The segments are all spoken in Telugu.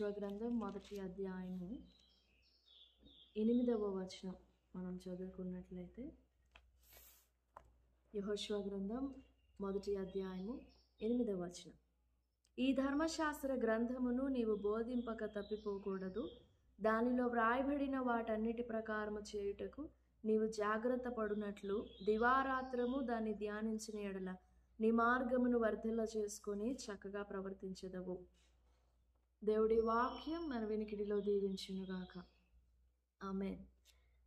యెహోషువ గ్రంథం 1వ అధ్యాయము 8వ వచనం మనం చదువుకున్నట్లయితే, యెహోషువ గ్రంథం 1వ అధ్యాయము 8వ వచనం. ఈ ధర్మశాస్త్ర గ్రంథమును నీవు బోధింపక తప్పిపోకూడదు. దానిలో వ్రాయబడిన వాటన్నిటి ప్రకారము చేయుటకు నీవు జాగ్రత్త పడునట్లు దివారాత్రము దాన్ని ధ్యానించిన ఎడల నీ మార్గమును వర్ధిల్ల చేసుకొని చక్కగా ప్రవర్తించదవు. దేవుడి వాక్యం మన వినికిడిలో దీవించునుగాక. ఆమేన్.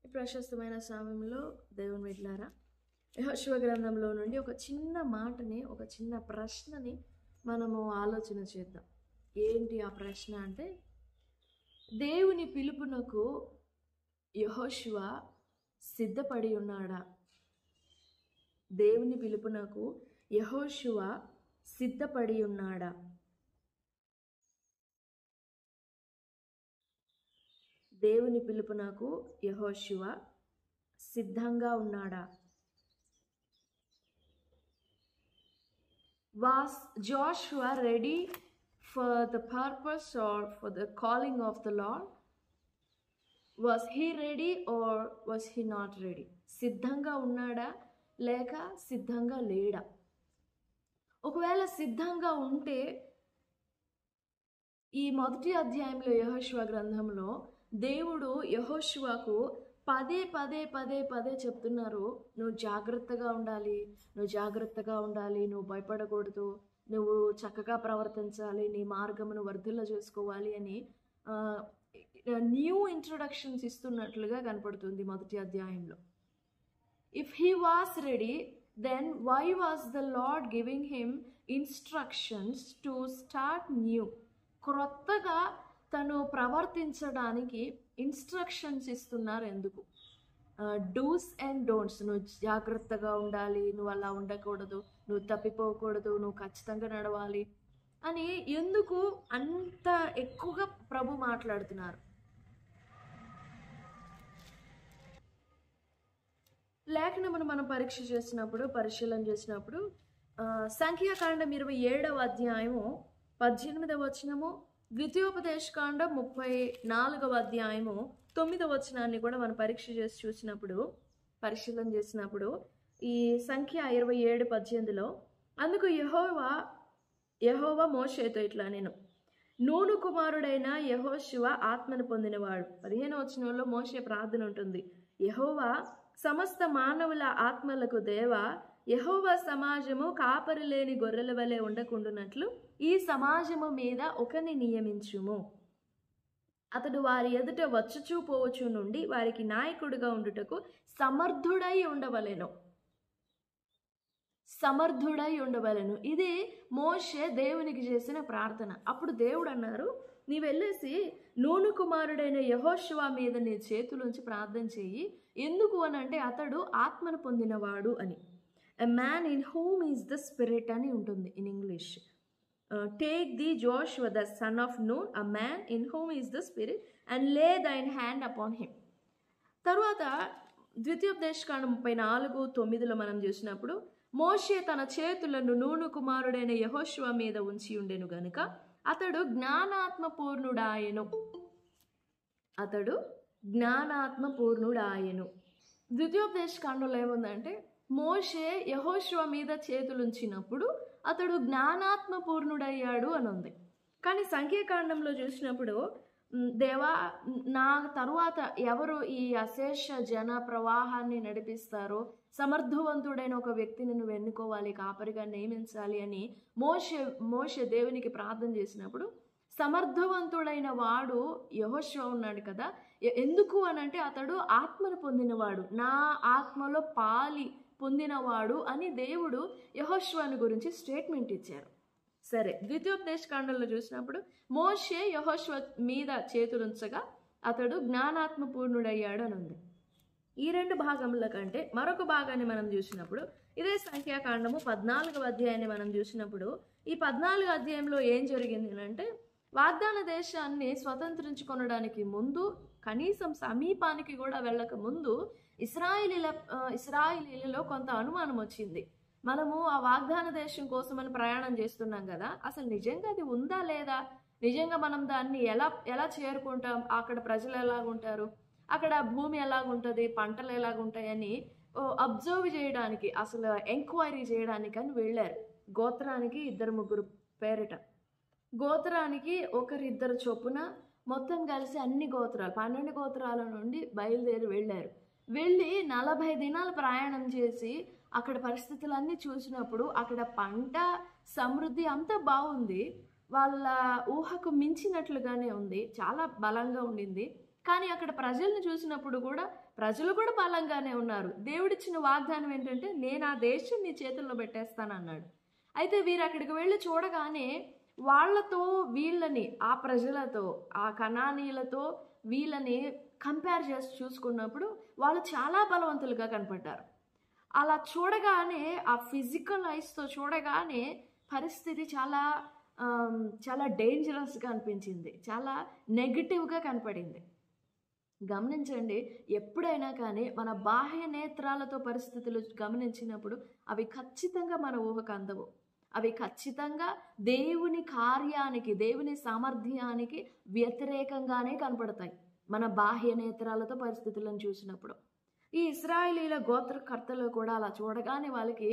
ఈ ప్రశస్తమైన సమయంలో దేవుని బిడ్డలారా, యెహోషువ గ్రంథంలో నుండి ఒక చిన్న మాటని, ఒక చిన్న ప్రశ్నని మనము ఆలోచన చేద్దాం. ఏంటి ఆ ప్రశ్న అంటే, దేవుని పిలుపునకు యెహోషువ సిద్ధపడి ఉన్నాడా? దేవుని పిలుపునకు యెహోషువ సిద్ధపడి ఉన్నాడా? దేవుని పిలుపునకు యెహోషువ సిద్ధంగా ఉన్నాడా? Was Joshua ready for the purpose or for the calling of the Lord? Was he ready or was he not ready? సిద్ధంగా ఉన్నాడా లేక సిద్ధంగా లేడా? ఒకవేళ సిద్ధంగా ఉంటే ఈ 1వ అధ్యాయంలో యెహోషువ గ్రంథంలో దేవుడు యెహోషువకు పదే చెప్తున్నారు, నువ్వు జాగ్రత్తగా ఉండాలి, నువ్వు భయపడకూడదు, నువ్వు చక్కగా ప్రవర్తించాలి, నీ మార్గమును వర్ధిల్ల చేసుకోవాలి అని న్యూ ఇంట్రొడక్షన్స్ ఇస్తున్నట్లుగా కనపడుతుంది 1వ అధ్యాయంలో. If he was ready, then why was the Lord giving him instructions to start new? క్రొత్తగా తను ప్రవర్తించడానికి ఇన్స్ట్రక్షన్స్ ఇస్తున్నారు ఎందుకు? డూస్ అండ్ డోంట్స్, నువ్వు జాగ్రత్తగా ఉండాలి, నువ్వు అలా ఉండకూడదు, నువ్వు తప్పిపోకూడదు, నువ్వు ఖచ్చితంగా నడవాలి అని ఎందుకు అంత ఎక్కువగా ప్రభు మాట్లాడుతున్నారు? లేఖనమును మనం పరిశీలన చేసినప్పుడు సంఖ్యాకాండం 27వ అధ్యాయము 18వ వచనము, ద్వితీయోపదేశకాండం 34వ అధ్యాయము 9వ వచనాన్ని కూడా మనం పరిశీలన చేసినప్పుడు ఈ సంఖ్య 27:18లో, అందుకు యెహోవా మోషేతో ఇట్లా నేను, నూను కుమారుడైన యెహోషువ ఆత్మను పొందినవాడు. 15వ వచనంలో మోషే ప్రార్థన ఉంటుంది, యెహోవా సమస్త మానవుల ఆత్మలకు దేవా, యెహోవా సమాజము కాపరి లేని గొర్రెల వలె ఉండకుండునట్లు ఈ సమాజము మీద ఒకని నియమించుము. అతడు వారి ఎదుట వచ్చుచూ పోవచ్చు నుండి వారికి నాయకుడిగా ఉండుటకు సమర్థుడై ఉండవలెను. ఇది మోషే దేవునికి చేసిన ప్రార్థన. అప్పుడు దేవుడు అన్నారు, నీ వెళ్ళేసి నూను కుమారుడైన యెహోషువ మీద నీ చేతులుంచి ప్రార్థన చెయ్యి. ఎందుకు అని అంటే, అతడు ఆత్మను పొందినవాడు అని. A man in whom is the spirit అని ఉంటుంది in English. Take the Joshua the son of Nun, a man in whom is the spirit, and lay thine hand upon him. తర్వాత ద్వితీయోపదేశకాండం 34:9లో మనం చూసినప్పుడు, మోషే తన చేతులను నూను కుమారుడైన యెహోషువ మీద ఉంచి ఉండెను గనుక అతడు జ్ఞానాత్మ పూర్ణుడాయెను. ద్వితీయోపదేశకాండంలో ఏముందంటే, మోషే యెహోషువ మీద చేతులుంచినప్పుడు అతడు జ్ఞానాత్మ పూర్ణుడయ్యాడు అని ఉంది. కానీ సంఖ్యాకాండంలో చూసినప్పుడు, దేవా నా తరువాత ఎవరు ఈ అశేష జన ప్రవాహాన్ని నడిపిస్తారో, సమర్థవంతుడైన ఒక వ్యక్తిని నువ్వు ఎన్నుకోవాలి, కాపరిగా నియమించాలి అని మోషే దేవునికి ప్రార్థన చేసినప్పుడు, సమర్థవంతుడైన వాడు యెహోషువ ఉన్నాడు కదా. ఎందుకు అనంటే, అతడు ఆత్మను పొందినవాడు, నా ఆత్మలో పాలి పొందినవాడు అని దేవుడు యెహోషువను గురించి స్టేట్మెంట్ ఇచ్చారు. సరే, ద్వితీయోపదేశకాండంలో చూసినప్పుడు మోషే యెహోషువ మీద చేతులుంచగా అతడు జ్ఞానాత్మ పూర్ణుడయ్యాడు అని ఉంది. ఈ 2 భాగముల కంటే మరొక భాగాన్ని మనం చూసినప్పుడు, ఇదే సంఖ్యాకాండము 14వ అధ్యాయాన్ని మనం చూసినప్పుడు, ఈ 14వ అధ్యాయంలో ఏం జరిగింది అంటే, వాగ్దాన దేశాన్ని స్వతంత్రించుకొనడానికి ముందు, కనీసం సమీపానికి కూడా వెళ్ళక ముందు ఇశ్రాయేలీలలో కొంత అనుమానం వచ్చింది. మనము ఆ వాగ్దాన దేశం కోసమని ప్రయాణం చేస్తున్నాం కదా, అసలు నిజంగా అది ఉందా లేదా, నిజంగా మనం దాన్ని ఎలా ఎలా చేరుకుంటాం, అక్కడ ప్రజలు ఎలాగుంటారు, అక్కడ భూమి ఎలాగుంటుంది, పంటలు ఎలాగుంటాయని అబ్జర్వ్ చేయడానికి, అసలు ఎంక్వైరీ చేయడానికి అని వెళ్ళారు. గోత్రానికి 2-3 పేరిట. గోత్రానికి ఒకరిద్దరు చొప్పున మొత్తం కలిసి అన్ని గోత్రాలు 12 గోత్రాల నుండి బయలుదేరి వెళ్ళారు. వెళ్ళి 40 దినాలు ప్రయాణం చేసి అక్కడ పరిస్థితులన్నీ చూసినప్పుడు అక్కడ పంట సమృద్ధి అంతా బాగుంది. వాళ్ళ ఊహకు మించినట్లుగానే ఉంది. చాలా బలంగా ఉండింది. కానీ అక్కడ ప్రజల్ని చూసినప్పుడు కూడా ప్రజలు కూడా బలంగానే ఉన్నారు. దేవుడిచ్చిన వాగ్దానం ఏంటంటే, నేను ఆ దేశం నీ చేతుల్లో పెట్టేస్తానన్నాడు. అయితే వీరు అక్కడికి వెళ్ళి చూడగానే వాళ్ళతో వీళ్ళని, ఆ ప్రజలతో, ఆ కనానీయులతో వీళ్ళని కంపేర్ చేసి చూసుకున్నప్పుడు వాళ్ళు చాలా బలవంతులుగా కనపడ్డారు. అలా చూడగానే, ఆ ఫిజికల్ ఐస్తో చూడగానే పరిస్థితి చాలా చాలా డేంజరస్గా అనిపించింది. చాలా నెగిటివ్గా కనపడింది. గమనించండి, ఎప్పుడైనా కానీ మన బాహ్య నేత్రాలతో పరిస్థితులు గమనించినప్పుడు అవి ఖచ్చితంగా మన ఊహకు అందవు. అవి ఖచ్చితంగా దేవుని కార్యానికి, దేవుని సామర్థ్యానికి వ్యతిరేకంగానే కనపడతాయి మన బాహ్య నేత్రాలతో పరిస్థితులను చూసినప్పుడు. ఈ ఇశ్రాయేలీల గోత్రకర్తలు కూడా అలా చూడగానే వాళ్ళకి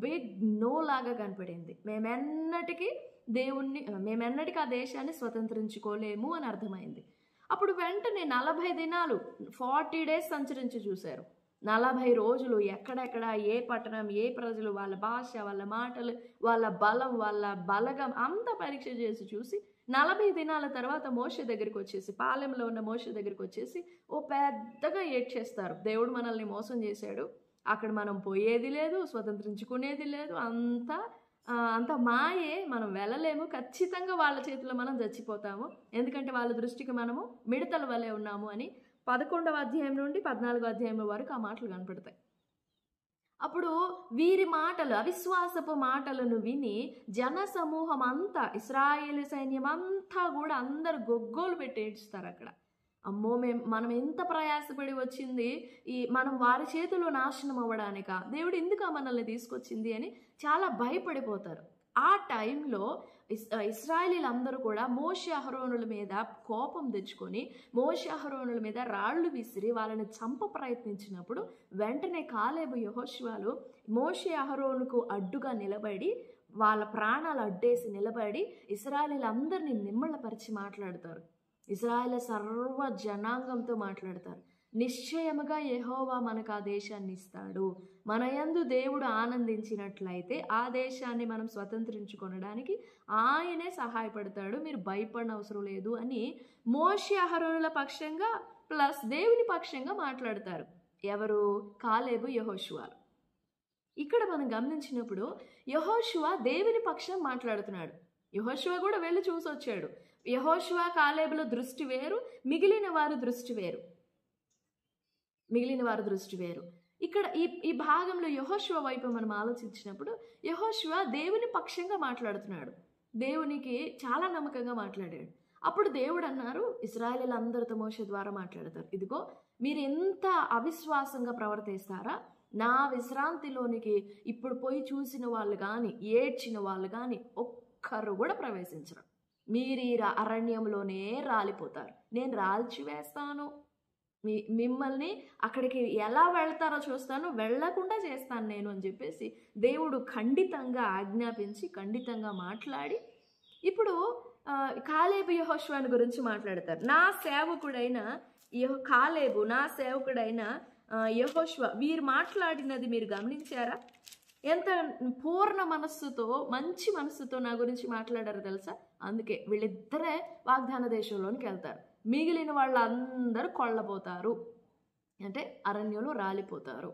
బిగ్ నో లాగా కనపడింది. మేమెన్నటికీ ఆ దేశాన్ని స్వతంత్రించుకోలేము అని అర్థమైంది. అప్పుడు వెంటనే 40 దినాలు 40 days సంచరించి చూశారు. 40 రోజులు ఎక్కడెక్కడ, ఏ పట్టణం, ఏ ప్రజలు, వాళ్ళ భాష, వాళ్ళ మాటలు, వాళ్ళ బలం, వాళ్ళ బలగం అంతా పరీక్ష చేసి చూసి 40 దినాల తర్వాత మోషే దగ్గరికి వచ్చేసి, పాలెంలో ఉన్న మోషే దగ్గరికి వచ్చేసి పెద్దగా ఏడ్చేస్తారు. దేవుడు మనల్ని మోసం చేశాడు, అక్కడ మనం పోయేది లేదు, స్వతంత్రించుకునేది లేదు, అంత మాయే, మనం వెళ్ళలేము, ఖచ్చితంగా వాళ్ళ చేతిలో మనం చచ్చిపోతాము, ఎందుకంటే వాళ్ళ దృష్టికి మనము మిడతల వలె ఉన్నాము అని 11వ అధ్యాయం నుండి 14వ అధ్యాయం వరకు ఆ మాటలు కనపడతాయి. అప్పుడు వీరి మాటలు, అవిశ్వాసపు మాటలను విని జన సమూహం అంతా, ఇశ్రాయేలు సైన్యం అంతా కూడా అందరు గొగ్గోలు పెట్టి ఏడుస్తారు అక్కడ. అమ్మో, మనం ఎంత ప్రయాసపడి వచ్చింది, మనం వారి చేతిలో నాశనం అవ్వడానికా, దేవుడు ఎందుకు మనల్ని తీసుకొచ్చింది అని చాలా భయపడిపోతారు. ఆ టైంలో ఇశ్రాయేలీలందరూ కూడా మోషే అహరోనుల మీద కోపం తెచ్చుకొని మోషే అహరోనుల మీద రాళ్ళు విసిరి వాళ్ళని చంప ప్రయత్నించినప్పుడు వెంటనే కాలేబు, యెహోషువలు మోషే అహరోనుకు అడ్డుగా నిలబడి, వాళ్ళ ప్రాణాలు అడ్డేసి నిలబడి ఇశ్రాయేలీలందరినీ నిమ్మళపరిచి మాట్లాడతారు. ఇశ్రాయేలు సర్వ జనాంగంతో మాట్లాడతారు. నిశ్చయముగా యెహోవా మనకు ఆ దేశాన్ని ఇస్తాడు, మన యందు దేవుడు ఆనందించినట్లయితే ఆ దేశాన్ని మనం స్వతంత్రించుకొనడానికి ఆయనే సహాయపడతాడు, మీరు భయపడిన అవసరం లేదు అని మోషే అహరోనుల పక్షంగా ప్లస్ దేవుని పక్షంగా మాట్లాడతారు. ఎవరు? కాలేబు, యెహోషువలు. ఇక్కడ మనం గమనించినప్పుడు యెహోషువ దేవుని పక్షం మాట్లాడుతున్నాడు. యెహోషువ కూడా వెళ్ళి చూసొచ్చాడు. యెహోషువ, కాలేబుల దృష్టి వేరు, మిగిలిన వారి దృష్టి వేరు. ఇక్కడ ఈ భాగంలో యెహోషువ వైపు మనం ఆలోచించినప్పుడు యెహోషువ దేవుని పక్షంగా మాట్లాడుతున్నాడు. దేవునికి చాలా నమ్మకంగా మాట్లాడాడు. అప్పుడు దేవుడు అన్నారు, ఇశ్రాయేలీలందరితో మోషే ద్వారా మాట్లాడతారు, ఇదిగో మీరు ఎంత అవిశ్వాసంగా ప్రవర్తిస్తారా, నా విశ్రాంతిలోనికి ఇప్పుడు పోయి చూసిన వాళ్ళు కానీ, ఏడ్చిన వాళ్ళు కానీ ఒక్కరు కూడా ప్రవేశించరు. మీరు ఈ అరణ్యంలోనే రాలిపోతారు, నేను రాల్చివేస్తాను, మిమ్మల్ని అక్కడికి ఎలా వెళ్తారో చూస్తాను, వెళ్లకుండా చేస్తాను నేను అని చెప్పేసి దేవుడు ఖండితంగా ఆజ్ఞాపించి ఖండితంగా మాట్లాడి ఇప్పుడు కాలేబు, యెహోషువను గురించి మాట్లాడతారు. నా సేవకుడైన కాలేబు, నా సేవకుడైన యెహోషువ వీరు మాట్లాడినది మీరు గమనించారా? ఎంత పూర్ణ మనస్సుతో, మంచి మనస్సుతో నా గురించి మాట్లాడారు తెలుసా? అందుకే వీళ్ళిద్దరే వాగ్దాన దేశంలోనికి వెళ్తారు, మిగిలిన వాళ్ళందరూ కొల్లబోతారు, అంటే అరణ్యంలో రాలిపోతారు.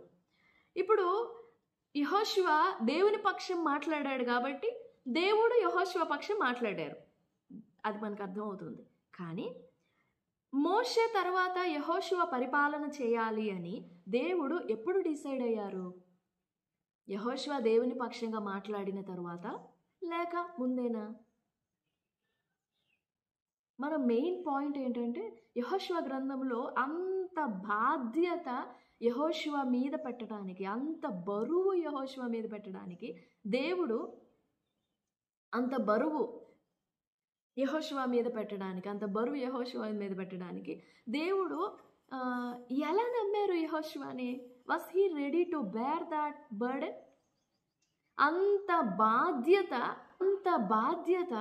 ఇప్పుడు యెహోషువ దేవుని పక్షం మాట్లాడాడు కాబట్టి దేవుడు యెహోషువ పక్షం మాట్లాడారు, అది మనకు అర్థమవుతుంది. కానీ మోషే తర్వాత యెహోషువ పరిపాలన చేయాలి అని దేవుడు ఎప్పుడు డిసైడ్ అయ్యారు? యెహోషువ దేవుని పక్షంగా మాట్లాడిన తరువాత లేక ముందేనా? మన మెయిన్ పాయింట్ ఏంటంటే యెహోషువ గ్రంథంలో అంత బాధ్యత యెహోషువ మీద పెట్టడానికి, అంత బరువు యెహోషువ మీద పెట్టడానికి దేవుడు అంత బరువు యెహోషువ మీద పెట్టడానికి, అంత బరువు యెహోషువ మీద పెట్టడానికి దేవుడు ఎలా నమ్మారు యెహోషువని? Was he ready to bear that burden? అంత బాధ్యత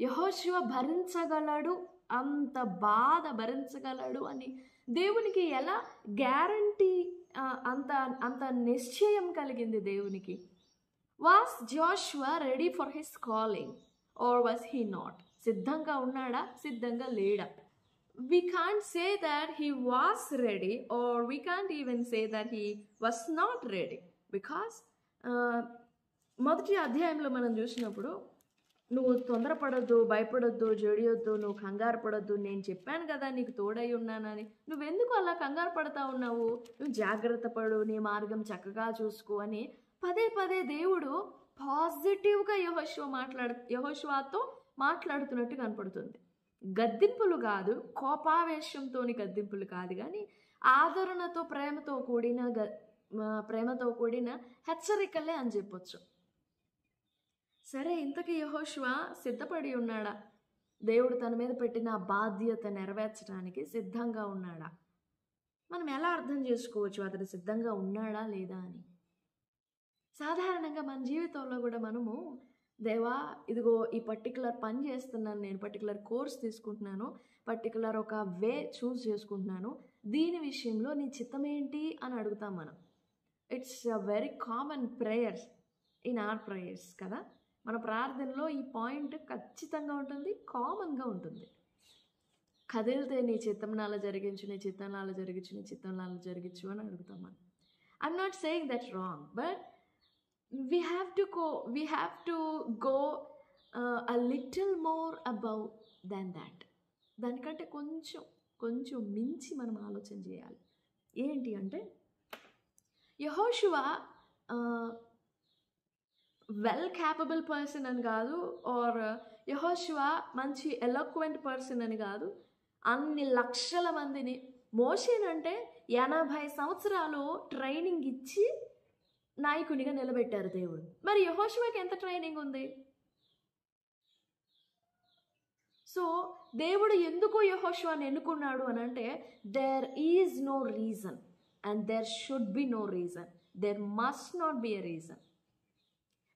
యెహోషువ భరించగలడు, అంత బాధ భరించగలడు అని దేవునికి ఎలా గ్యారంటీ, అంత అంత నిశ్చయం కలిగింది దేవునికి? Was Joshua ready for his calling or was he not? సిద్ధంగా ఉన్నాడా, సిద్ధంగా లేడా? We can't say that he was ready, or we can't even say that he was not ready, because మొదటి అధ్యాయంలో మనం చూసినప్పుడు, నువ్వు తొందరపడొద్దు, భయపడొద్దు, జడియొద్దు, నువ్వు కంగారు పడొద్దు, నేను చెప్పాను కదా నీకు తోడై ఉన్నానని, నువ్వెందుకు అలా కంగారు పడతా ఉన్నావు, నువ్వు జాగ్రత్త పడు, నీ మార్గం చక్కగా చూసుకో అని పదే పదే దేవుడు పాజిటివ్గా యెహోషువతో మాట్లాడుతున్నట్టు కనపడుతుంది. గద్దింపులు కాదు, కోపావేశంతోని గద్దింపులు కాదు, కానీ ఆదరణతో ప్రేమతో కూడిన హెచ్చరికలే అని చెప్పొచ్చు. సరే, ఇంతకీ యెహోషువ సిద్ధపడి ఉన్నాడా? దేవుడు తన మీద పెట్టిన బాధ్యత నెరవేర్చడానికి సిద్ధంగా ఉన్నాడా? మనం ఎలా అర్థం చేసుకోవచ్చు అతడు సిద్ధంగా ఉన్నాడా లేదా అని? సాధారణంగా మన జీవితంలో కూడా మనము, దేవా ఇదిగో ఈ పర్టికులర్ పని చేస్తున్నాను, నేను పర్టికులర్ కోర్స్ తీసుకుంటున్నాను, పర్టికులర్ ఒక వే చూస్ చేసుకుంటున్నాను, దీని విషయంలో నీ చిత్తం ఏంటి అని అడుగుతాం మనం. It's a very common prayers in our prayers కదా. మన ప్రార్థనలో ఈ పాయింట్ ఖచ్చితంగా ఉంటుంది, కామన్గా ఉంటుంది. కదిలితే నీ చిత్తంలో అలా జరిగించు, నీ చిత్తంలో అలా జరిగించు, నీ చిత్తంలో అలా జరిగించు అని అడుగుతాం మనం. I'm not saying that wrong, but we have to go a little more above than that. దానికంటే కొంచెం మించి మనం ఆలోచన చేయాలి. ఏంటి అంటే, యెహోషువ వెల్ క్యాపబుల్ పర్సన్ అని కాదు, ఆర్ యెహోషువ మంచి ఎలోక్వెంట్ పర్సన్ అని కాదు. అన్ని లక్షల మందిని, మోషేనంటే 80 సంవత్సరాలు ట్రైనింగ్ ఇచ్చి నాయకునిగా నిలబెట్టారు దేవుడు. మరి యెహోషువకి ఎంత ట్రైనింగ్ ఉంది? సో దేవుడు ఎందుకు యెహోషువని ఎన్నుకున్నాడు అని అంటే, there is no reason and there should be no reason, there must not be a reason.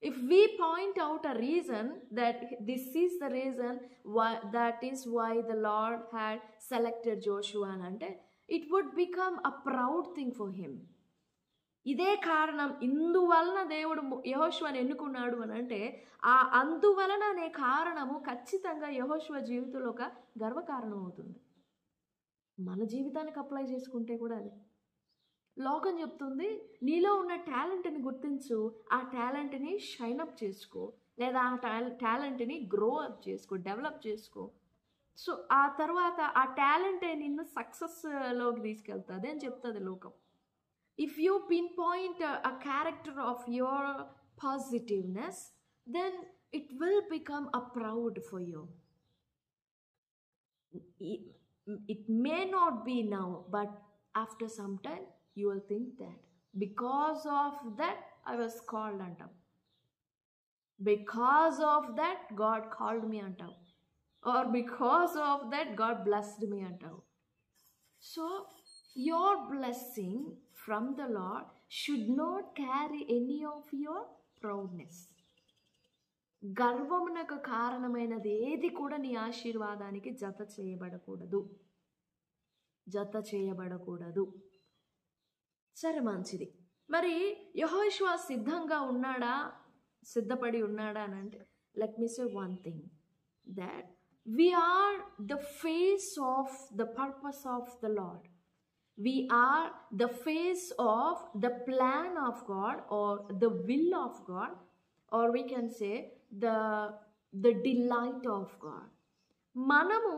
If we point out a reason that this is the reason why, that is why the Lord had selected Joshua అంటే, it would become a proud thing for him. ఇదే కారణం, ఇందువలన దేవుడు యెహోషువని ఎన్నుకున్నాడు అని అంటే, ఆ అందువలన అనే కారణము ఖచ్చితంగా యెహోషువ జీవితంలో ఒక గర్వకారణం అవుతుంది. మన జీవితానికి అప్లై చేసుకుంటే కూడా అదే. లోకం చెప్తుంది, నీలో ఉన్న టాలెంట్ని గుర్తించు, ఆ టాలెంట్ని షైన్ అప్ చేసుకో, లేదా ఆ టాలెంట్ని గ్రో అప్ చేసుకో, డెవలప్ చేసుకో. సో ఆ తర్వాత ఆ టాలెంటే నిన్ను సక్సెస్లోకి తీసుకెళ్తుంది అని చెప్తుంది లోకం. If you pinpoint a character of your positiveness, then it will become a proud for you. It may not be now, but after some time you will think that because of that I was called antam, because of that God called me antam, or because of that God blessed me antam. So your blessing from the Lord should not carry any of your proudness. గర్వమునకు కారణమైనది ఏది కూడా నీ ఆశీర్వాదానికి జత చేయబడకూడదు. సరే, మంచిది. మరి యెహోషువ సిద్ధపడి ఉన్నాడా అని అంటే, let me say one thing, that we are the face of the purpose of the Lord. We are the face of the plan of God, or the will of God, or we can say the delight of God. మనము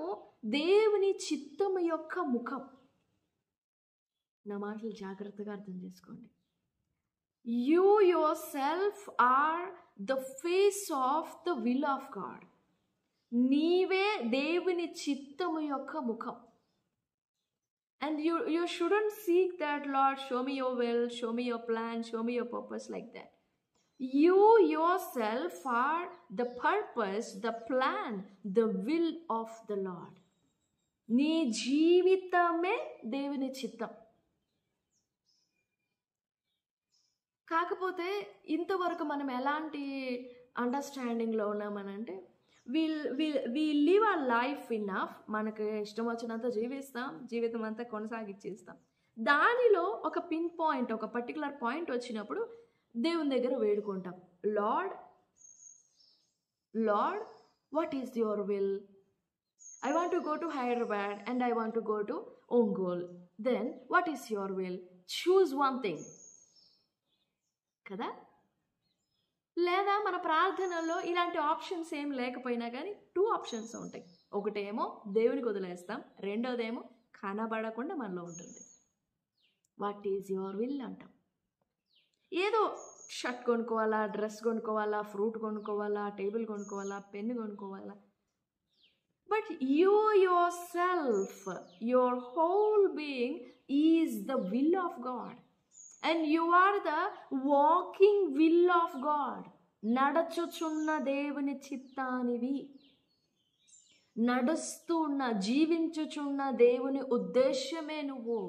దేవుని చిత్తము యొక్క ముఖం. నా మాటలు జాగ్రత్తగా అర్థం చేసుకోండి. You yourself are the face of the will of God. నీవే దేవుని చిత్తము యొక్క ముఖం. And you shouldn't seek that, Lord, show me your will, show me your plan, show me your purpose, like that. You yourself are the purpose, the plan, the will of the Lord. నీ జీవితమే దేవుని చిత్తం. కాకపోతే ఇంతవరకు మనం ఎలాంటి అండర్స్టాండింగ్లో ఉన్నామనంటే we live a life enough, మనకు ఇష్టం వచ్చినంత జీవిస్తాం, జీవితం అంతా కొనసాగించేస్తాం. దానిలో ఒక పిన్ పాయింట్, ఒక పర్టికులర్ పాయింట్ వచ్చినప్పుడు దేవుని దగ్గర వేడుకుంటాం, Lord what is your will? I want to go to Hyderabad and I want to go to Ongole. Then what is your will? Choose one thing. కదా? లేదా మన ప్రార్థనలో ఇలాంటి ఆప్షన్స్ ఏం లేకపోయినా కానీ 2 ఆప్షన్స్ ఉంటాయి. ఒకటేమో దేవునికి వదిలేస్తాం, రెండోదేమో కనబడకుండా మనలో ఉంటుంది. వాట్ ఈజ్ యువర్ విల్ అంటాం. ఏదో షర్ట్ కొనుక్కోవాలా, డ్రెస్ కొనుక్కోవాలా, ఫ్రూట్ కొనుక్కోవాలా, టేబుల్ కొనుక్కోవాలా, పెన్ను కొనుక్కోవాలా. But you yourself, your whole being is the will of God. And you are the walking will of God. నడచుచున్న దేవుని చిత్తానివి, నడుస్తున్న జీవించుచున్న దేవుని ఉద్దేశమే నువ్వు,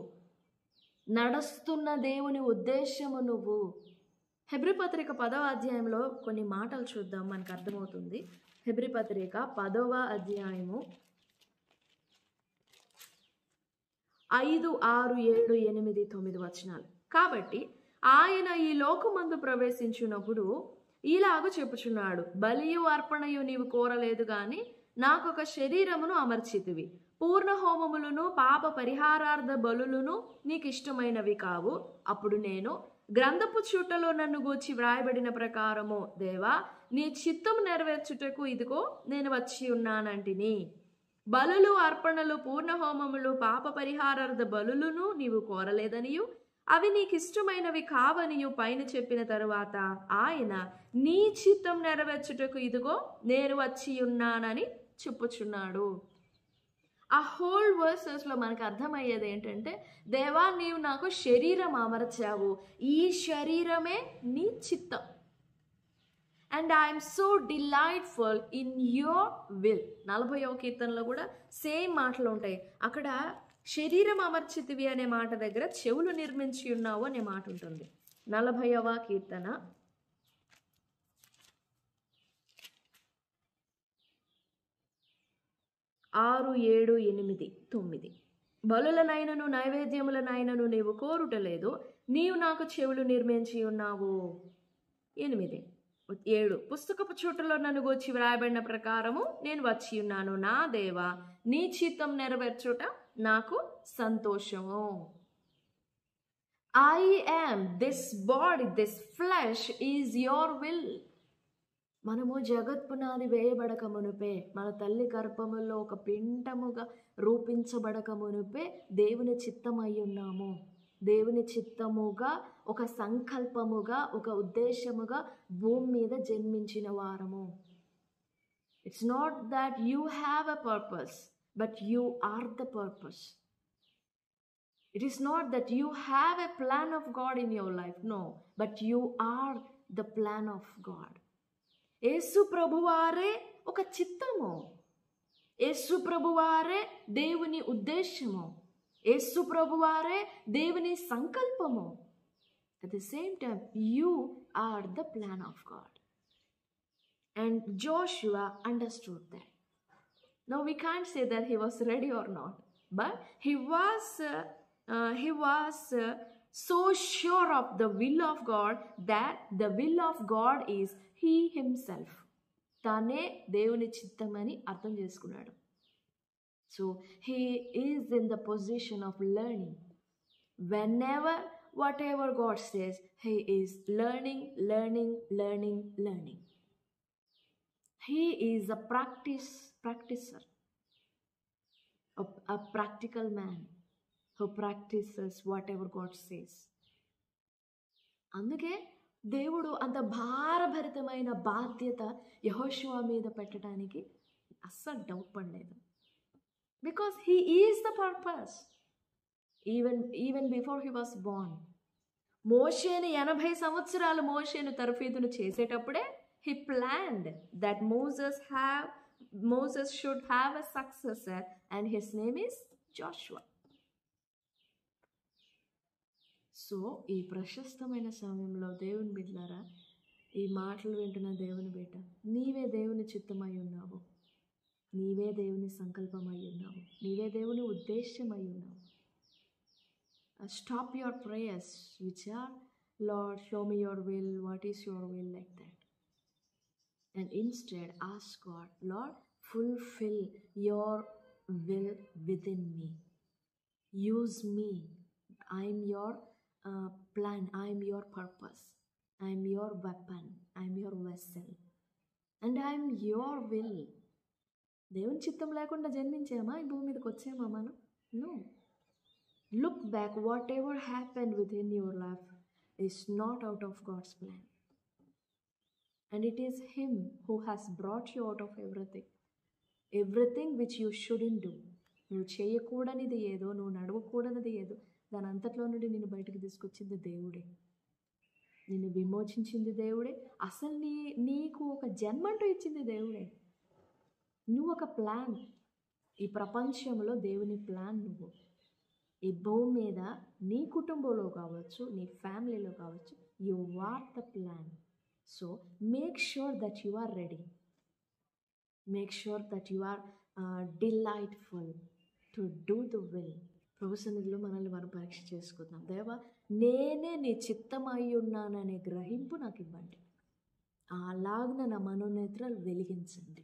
నడుస్తున్న దేవుని ఉద్దేశము నువ్వు. హెబ్రీ పత్రిక 10వ అధ్యాయంలో కొన్ని మాటలు చూద్దాం, మనకు అర్థమవుతుంది. హెబ్రీ పత్రిక 10వ అధ్యాయము 5, 6, 7, 8, 9 వచనాలు. కాబట్టి ఆయన ఈ లోకమందు ప్రవేశించినప్పుడు ఇలాగూ చెప్పుచున్నాడు, బలియు అర్పణయు నీవు కోరలేదు గాని నాకొక శరీరమును అమర్చితివి, పూర్ణ హోమములను పాప పరిహారార్థ బలులను నీకు ఇష్టమైనవి కావు. అప్పుడు నేను గ్రంథపు చుట్టలో నన్ను గూర్చి వ్రాయబడిన ప్రకారము, దేవా నీ చిత్తము నెరవేర్చుటకు ఇదిగో నేను వచ్చి ఉన్నానంటిని. బలులు, అర్పణలు, పూర్ణ హోమములు, పాప పరిహారార్థ బలులను నీవు కోరలేదనియు అవి నీకు ఇష్టమైనవి కావనియు పైన చెప్పిన తరువాత ఆయన నీ చిత్తం నెరవేర్చుటకు ఇదిగో నేను వచ్చి ఉన్నానని చెప్పుచున్నాడు. ఆ హోల్ వర్సెస్లో మనకు అర్థమయ్యేది ఏంటంటే, దేవా నీవు నాకు శరీరం అమర్చావు, ఈ శరీరమే నీ చిత్తం. And I'm so delightful in your will. 40వ కీర్తనలో కూడా సేమ్ మాటలు ఉంటాయి. అక్కడ శరీరం అమర్చితివి అనే మాట దగ్గర చెవులు నిర్మించి ఉన్నావు అనే మాట ఉంటుంది. 40వ కీర్తన 6, 7, 8, 9. బలులనైనను నైవేద్యములనైనను నీవు కోరుటలేదు, నీవు నాకు చెవులు నిర్మించి ఉన్నావు. 8, 7 పుస్తకపు చుట్టలో నన్ను గూర్చి వ్రాయబడిన ప్రకారము నేను వచ్చి ఉన్నాను. నా దేవా నీ చిత్తం నెరవేర్చుట నాకు సంతోషము. I am this body, this flesh is your will. మనము జగత్పునాది వేయబడక మునుపే, మన తల్లి గర్భములో ఒక పిండముగా రూపించబడక మునుపే దేవుని చిత్తమై ఉన్నాము. దేవుని చిత్తముగా, ఒక సంకల్పముగా, ఒక ఉద్దేశముగా భూమి మీద జన్మించిన వారము. It's not that you have a purpose, but you are the purpose. It is not that you have a plan of God in your life, no, but you are the plan of God. యేసు ప్రభువారే ఒక చిత్తము, యేసు ప్రభువారే దేవుని ఉద్దేశము, యేసు ప్రభువారే దేవుని సంకల్పము. At the same time, you are the plan of God. And Joshua understood that. Now we can't say that he was ready or not, but he was so sure of the will of God that the will of God is he himself. తానే దేవుని చిత్తమని అర్థం చేసుకున్నాడు. So he is in the position of learning. Whenever whatever God says, he is learning. He is a practicer, a practical man who practices whatever God says. అందుకే దేవుడు అంత భారభరితమైన బాధ్యత యెహోషువ మీద పెట్టడానికి అస్సలు డౌట్ పడలేదు. Because he is the purpose. Even before he was Born, మోషేని 80 సంవత్సరాలు మోషేను తర్ఫీదును చేసేటప్పుడే he planned that Moses should have a successor and his name is Joshua. So ఈ ప్రశస్తమైన సమయంలో దేవుని బిడ్డలారా, ఈ మాటలు వింటున్న దేవుని బిడ్డ, నీవే దేవుని చిత్తమై ఉన్నావు, నీవే దేవుని సంకల్పమై ఉన్నావు, నీవే దేవుని ఉద్దేశ్యమై ఉన్నావు. Stop your prayers which are, Lord, show me your will, what is your will, like that. And instead ask God, Lord, fulfill your will within me. Use me. I am your plan. I am your purpose. I am your weapon. I am your vessel. And I am your will. దేవుని చిత్తం లేకుండా జన్మించామా? ఈ భూమి మీదకి వచ్చామా మనం? No. Look back, whatever happened within your life is not out of God's plan. And it is Him who has brought you out of everything. Everything which you shouldn't do. నువ్వు చేయకూడనిది ఏదో, నువ్వు నడవకూడనిది ఏదో, దాని అంతట్లో నుండి నిన్ను బయటకు తీసుకొచ్చింది దేవుడే. నిన్ను విమోచించింది దేవుడే. అసలు నీకు ఒక జన్మంటూ ఇచ్చింది దేవుడే. నువ్వు ఒక ప్లాన్. ఈ ప్రపంచంలో దేవుని ప్లాన్ నువ్వు. ఈ భూమి మీద నీ కుటుంబంలో కావచ్చు, నీ ఫ్యామిలీలో కావచ్చు, you are the plan. So make sure that you are ready. Make sure that you are delightful to do the will. ప్రభు సన్నిధిలో మనల్ని మనం పరీక్ష చేసుకుందాం. దేవా, నేనే నీ చిత్తమై ఉన్నాననే గ్రహింపు నాకు ఇవ్వండి. అలాగ నా మనోనేత్రాలు వెలిగించండి.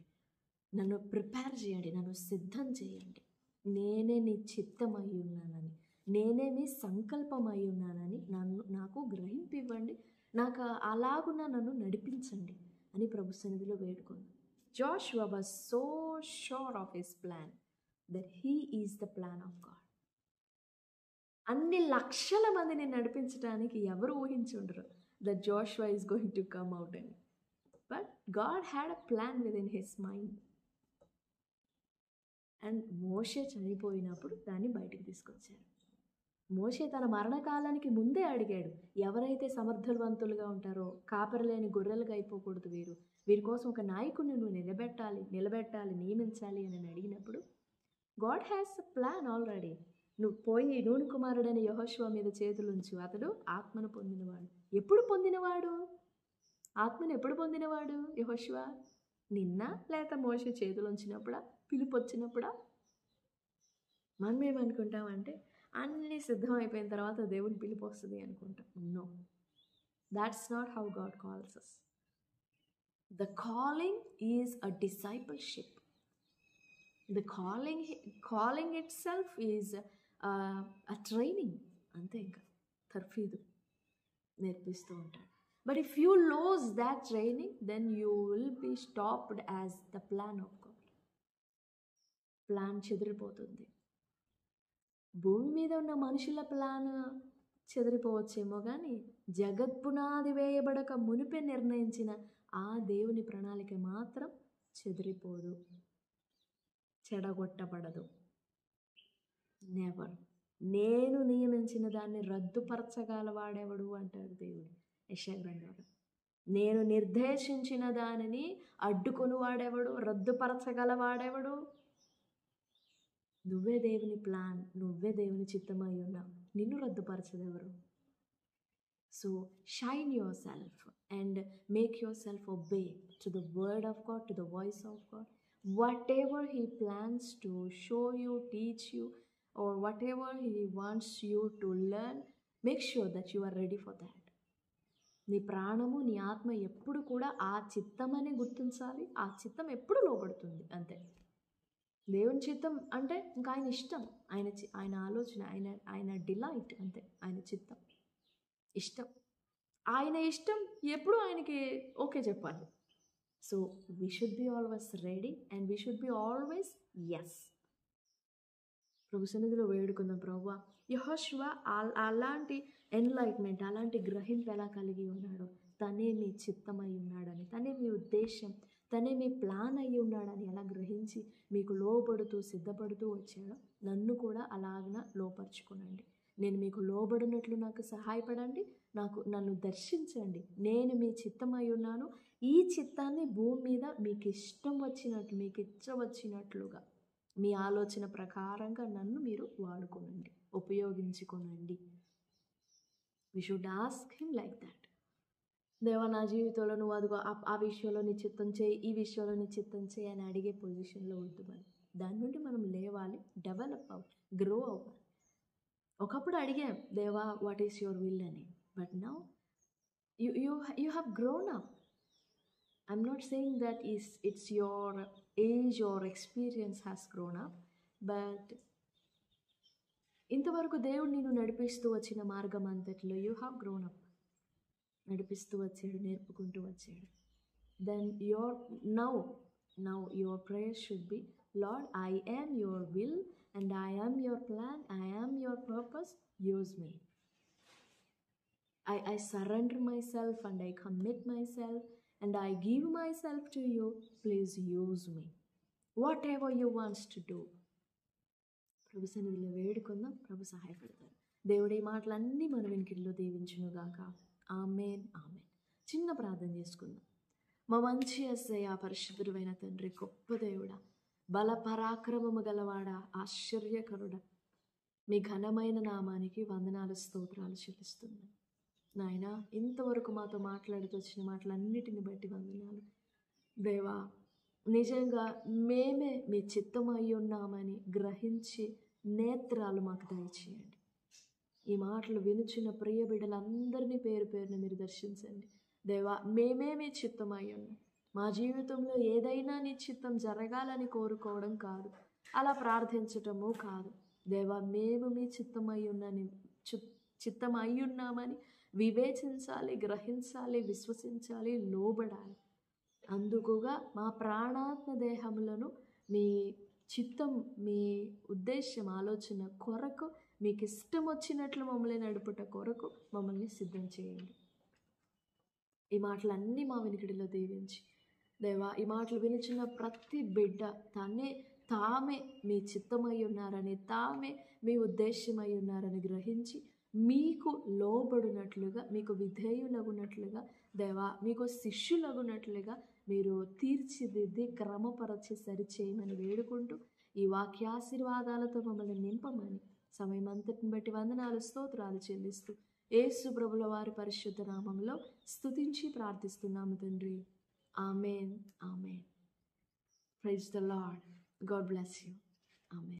నన్ను ప్రిపేర్ చేయండి, నన్ను సిద్ధం చేయండి. నేనే నీ చిత్తమై ఉన్నానని, నేనే మీ సంకల్పమై ఉన్నానని నాకు గ్రహింపు ఇవ్వండి. నాకు అలాగున నన్ను నడిపించండి అని ప్రభు సన్నిధిలో వేడుకుంది. Joshua was so sure of his plan that he is the plan of God. అన్ని లక్షల మందిని నడిపించడానికి ఎవరు ఊహించుండరు that Joshua is going to come out and. But God had a plan within his mind. And మోషే చనిపోయినప్పుడు దాన్ని బయటికి తీసుకొచ్చారు. మోషే తన మరణకాలానికి ముందే అడిగాడు, ఎవరైతే సమర్థవంతులుగా ఉంటారో, కాపరిలేని గొర్రెలుగా అయిపోకూడదు, వీరి కోసం ఒక నాయకుడిని నువ్వు నిలబెట్టాలి, నియమించాలి అని అడిగినప్పుడు God has a plan already. నువ్వు పోయి నూనె కుమారుడైన యెహోషువ మీద చేతులుంచు, అతడు ఆత్మను పొందినవాడు. ఎప్పుడు పొందినవాడు? ఆత్మను ఎప్పుడు పొందినవాడు యెహోషువ? నిన్న లేక మోషే చేతులు ఉంచినప్పుడా, పిలుపు వచ్చినప్పుడా? మనం ఏమనుకుంటామంటే అన్నీ సిద్ధం అయిపోయిన తర్వాత దేవుని పిలుపు వస్తుంది అనుకుంటాం. No, that's not how God calls us. The calling is a discipleship. The calling itself is a training. అంతే, ఇంకా తర్ఫీదు నేర్పిస్తూ ఉంటాడు. But if you lose that training, then you will be stopped as the plan of God. Plan చెదిరిపోతుంది. భూమి మీద ఉన్న మనుషుల ప్లాన్ చెదిరిపోవచ్చేమో కానీ జగత్పునాది వేయబడక మునిపే నిర్ణయించిన ఆ దేవుని ప్రణాళిక మాత్రం చెదిరిపోదు, చెడగొట్టబడదు. నెవర్. నేను నియమించిన దాన్ని రద్దుపరచగలవాడెవడు అంటాడు దేవుడు యెషయా గ్రంథంలో. నేను నిర్దేశించిన దానిని అడ్డుకొని వాడెవడు, రద్దుపరచగలవాడెవడు? నువ్వే దేవుని ప్లాన్, నువ్వే దేవుని చిత్తమై ఉన్నావు. నిన్ను రద్దుపరచదెవరు? So shine yourself and make yourself obey to the word of God, to the voice of God. Whatever he plans to show you, teach you, or whatever he wants you to learn, make sure that you are ready for that. నీ ప్రాణము, నీ ఆత్మ ఎప్పుడు కూడా ఆ చిత్తమని గుర్తించాలి. ఆ చిత్తం ఎప్పుడు లోబడుతుంది, అంతే. దేవుని చిత్తం అంటే ఇంకా ఆయన ఇష్టం, ఆయన ఆలోచన, ఆయన డిలైట్, అంతే. ఆయన చిత్తం, ఇష్టం, ఆయన ఇష్టం ఎప్పుడు ఆయనకి ఓకే చెప్పాలి. So we should be always ready and we should be always yes. ప్రభు సన్నిధిలో వేడుకుందాం, ప్రభువా యెహోషువ అలాంటి ఎన్లైట్మెంట్, అలాంటి గ్రహింపు ఎలా కలిగి ఉన్నాడో, తనే మీ చిత్తమై ఉన్నాడని, తనే మీ ఉద్దేశం, తనే మీ ప్లాన్ అయ్యి ఉన్నాడని ఎలా గ్రహించి మీకు లోపడుతూ సిద్ధపడుతూ వచ్చాడో నన్ను కూడా అలాగన లోపరుచుకునండి. నేను మీకు లోబడినట్లు నాకు సహాయపడండి, నన్ను దర్శించండి. నేను మీ చిత్తమై ఉన్నాను. ఈ చిత్తాన్ని భూమి మీద మీకు ఇష్టం వచ్చినట్లు, మీకు ఇచ్చ వచ్చినట్లుగా, మీ ఆలోచన ప్రకారంగా నన్ను మీరు వాడుకోనండి, ఉపయోగించుకోనండి. We should ask him like that. దేవా, నా జీవితంలో నువ్వు అదిగో ఆ విషయంలో నీ చిత్తం చేయి, ఈ విషయంలో నీ చిత్తం చేయి అని అడిగే పొజిషన్లో ఉంటున్నాను. దాని నుండి మనం లేవాలి, డెవలప్ అవ్వాలి, గ్రో అవ్వాలి. ఒకప్పుడు అడిగాం, దేవా వాట్ ఈస్ యువర్ విల్ అని, but now you have grown up. I'm not saying that it's your age or experience has grown up, but ఇంతవరకు దేవుడు నిన్ను నడిపిస్తూ వచ్చిన మార్గం అంతట్లో యూ హ్యావ్ గ్రోన్ అప్. నడిపిస్తూ వచ్చాడు, నేర్పుకుంటూ వచ్చాడు. Then now your prayer should be, lord, I am your will and I am your plan, I am your purpose, use me. I surrender myself and I commit myself and I give myself to you. Please use me. Whatever you want to do. ప్రభు సన్నిధిలో వేడుకుందాం, ప్రభు సహాయపడతారు. దేవుడి మాటలన్నీ మన వెనుకల్లో దీవించునుగాక. ఆమేన్, ఆమేన్. చిన్న ప్రార్థన చేసుకుందాం. మా మంచి యేసయ్య, పరిశుద్ధుడైన తండ్రి, గొప్ప దేవుడా, బల పరాక్రమము గలవాడా, ఆశ్చర్యకరుడా, మీ ఘనమైన నామానికి వందనాలు, స్తోత్రాలు చెల్లిస్తున్నాను. నాయనా, ఇంతవరకు మాతో మాట్లాడుతూ వచ్చిన మాటలన్నిటిని బట్టి వందనాలు. దేవా, నిజంగా మేమే మీ చిత్తమై ఉన్నామని గ్రహించి నేత్రాలు మాకు దయచేయండి. ఈ మాటలు వినుచున్న ప్రియ బిడ్డలందరినీ పేరు పేరున మీరు దర్శించండి. దేవా, మేమే మీ చిత్తమై ఉన్నాం. మా జీవితంలో ఏదైనా నీ చిత్తం జరగాలని కోరుకోవడం కాదు, అలా ప్రార్థించటము కాదు. దేవా, మేము మీ చిత్తమై ఉన్నామని వివేచించాలి, గ్రహించాలి, విశ్వసించాలి, లోబడాలి. అందుకుగా మా ప్రాణాత్మ దేహములను మీ చిత్తం, మీ ఉద్దేశం, ఆలోచన కొరకు, మీకు ఇష్టం వచ్చినట్లు మమ్మల్ని నడుపుట కొరకు మమ్మల్ని సిద్ధం చేయండి. ఈ మాటలన్నీ మా వినికిడిలో దీవించి, దేవా, ఈ మాటలు వినిచిన ప్రతి బిడ్డ తామే మీ చిత్తమై ఉన్నారని, తామే మీ ఉద్దేశమై ఉన్నారని గ్రహించి మీకు లోబడినట్లుగా, మీకు విధేయులగునట్లుగా, దేవా, మీకు శిష్యులగునట్లుగా మీరు తీర్చిదిద్ది క్రమపరచి సరిచేయమని వేడుకుంటూ, ఈ వాక్యాశీర్వాదాలతో మమ్మల్ని నింపమని సమయం అంతటిని బట్టి వందనాలు, స్తోత్రాలు చెల్లిస్తూ యేసు ప్రభుల వారి పరిశుద్ధ నామంలో స్తుతించి ప్రార్థిస్తున్నాము తండ్రి. ఆమేన్, ఆమేన్. Praise the Lord. God bless you. Amen.